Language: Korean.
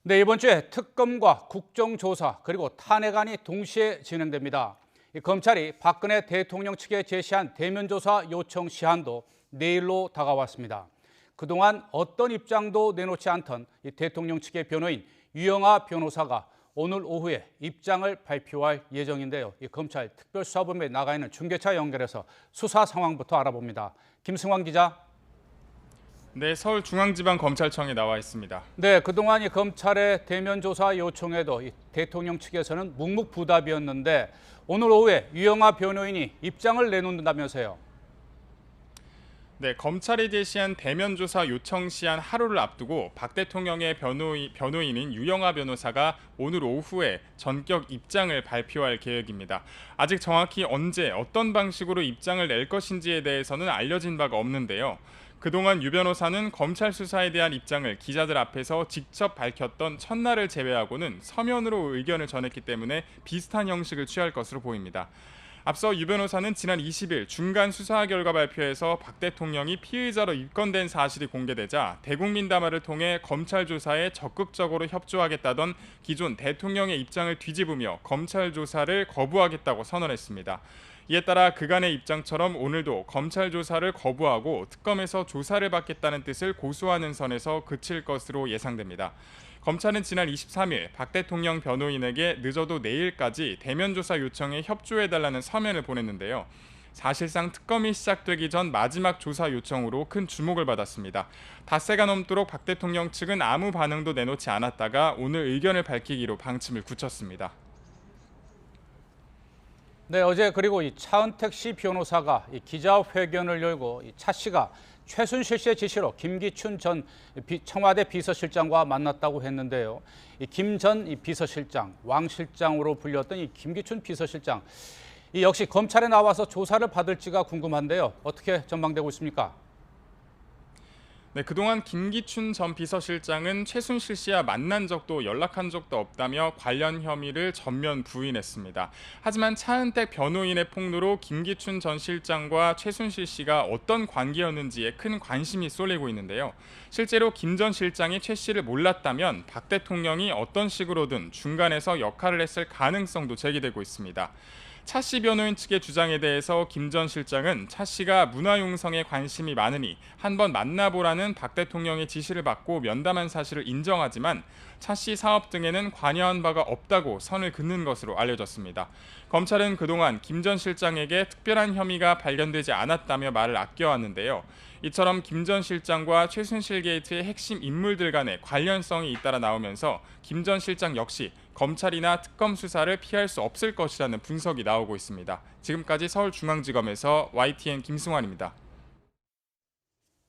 네, 이번 주에 특검과 국정조사 그리고 탄핵안이 동시에 진행됩니다. 검찰이 박근혜 대통령 측에 제시한 대면조사 요청 시한도 내일로 다가왔습니다. 그동안 어떤 입장도 내놓지 않던 대통령 측의 변호인 유영하 변호사가 오늘 오후에 입장을 발표할 예정인데요. 검찰 특별수사본부에 나가 있는 중계차 연결해서 수사 상황부터 알아봅니다. 김승환 기자. 네, 서울중앙지방검찰청에 나와 있습니다. 네, 그동안 검찰의 대면 조사 요청에도 대통령 측에서는 묵묵부답이었는데 오늘 오후에 유영하 변호인이 입장을 내놓는다면서요. 네, 검찰이 제시한 대면조사 요청 시한 하루를 앞두고 박 대통령의 변호인인 유영하 변호사가 오늘 오후에 전격 입장을 발표할 계획입니다. 아직 정확히 언제 어떤 방식으로 입장을 낼 것인지에 대해서는 알려진 바가 없는데요. 그동안 유 변호사는 검찰 수사에 대한 입장을 기자들 앞에서 직접 밝혔던 첫날을 제외하고는 서면으로 의견을 전했기 때문에 비슷한 형식을 취할 것으로 보입니다. 앞서 유 변호사는 지난 20일 중간 수사 결과 발표에서 박 대통령이 피의자로 입건된 사실이 공개되자 대국민 담화를 통해 검찰 조사에 적극적으로 협조하겠다던 기존 대통령의 입장을 뒤집으며 검찰 조사를 거부하겠다고 선언했습니다. 이에 따라 그간의 입장처럼 오늘도 검찰 조사를 거부하고 특검에서 조사를 받겠다는 뜻을 고수하는 선에서 그칠 것으로 예상됩니다. 검찰은 지난 23일 박 대통령 변호인에게 늦어도 내일까지 대면 조사 요청에 협조해달라는 서면을 보냈는데요. 사실상 특검이 시작되기 전 마지막 조사 요청으로 큰 주목을 받았습니다. 닷새가 넘도록 박 대통령 측은 아무 반응도 내놓지 않았다가 오늘 의견을 밝히기로 방침을 굳혔습니다. 네, 어제 그리고 차은택 씨 변호사가 기자회견을 열고 차 씨가 최순실 씨의 지시로 김기춘 전 청와대 비서실장과 만났다고 했는데요. 김 전 비서실장, 왕 실장으로 불렸던 김기춘 비서실장, 역시 검찰에 나와서 조사를 받을지가 궁금한데요. 어떻게 전망되고 있습니까? 네, 그동안 김기춘 전 비서실장은 최순실 씨와 만난 적도 연락한 적도 없다며 관련 혐의를 전면 부인했습니다. 하지만 차은택 변호인의 폭로로 김기춘 전 실장과 최순실 씨가 어떤 관계였는지에 큰 관심이 쏠리고 있는데요. 실제로 김 전 실장이 최 씨를 몰랐다면 박 대통령이 어떤 식으로든 중간에서 역할을 했을 가능성도 제기되고 있습니다. 차 씨 변호인 측의 주장에 대해서 김 전 실장은 차 씨가 문화융성에 관심이 많으니 한번 만나보라는 박 대통령의 지시를 받고 면담한 사실을 인정하지만 차 씨 사업 등에는 관여한 바가 없다고 선을 긋는 것으로 알려졌습니다. 검찰은 그동안 김 전 실장에게 특별한 혐의가 발견되지 않았다며 말을 아껴왔는데요. 이처럼 김 전 실장과 최순실 게이트의 핵심 인물들 간의 관련성이 잇따라 나오면서 김 전 실장 역시 검찰이나 특검 수사를 피할 수 없을 것이라는 분석이 나오고 있습니다. 지금까지 서울중앙지검에서 YTN 김승환입니다.